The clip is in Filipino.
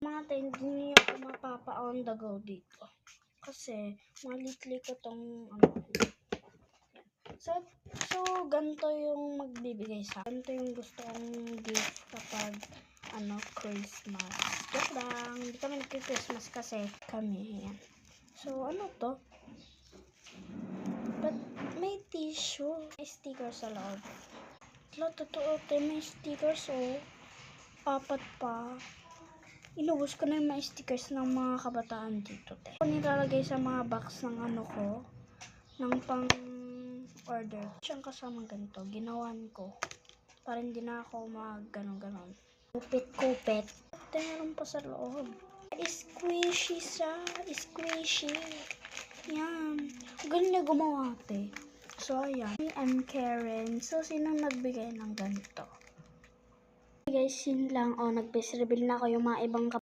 Mga tayo, hindi niyo ako mapapa-on the go dito. Kasi, malitli ko tong So, ganito yung magbibigay sa akin. Ganito yung gusto kong gift kapag, Christmas. Joke lang. Hindi kami nagki-Christmas kasi kami, yan. So, ano to? But, may tissue. May sticker sa loob. Totoo, may stickers, oh. 4 pa. Inubos ko na yung mga stickers ng mga kabataan dito, te. Ako nilalagay sa mga box ng ng pang-order. Siyang kasamang ganito, ginawan ko. Para hindi na ako mag-ganon-ganon. Kupit-kupit. Meron pa sa loob. Squishy siya. Squishy. Yan. Galing na gumawa, te. So, ayan. I'm Karen. So, sino nagbigay ng ganito? Guys, yun lang. Nag-face reveal na ako yung mga ibang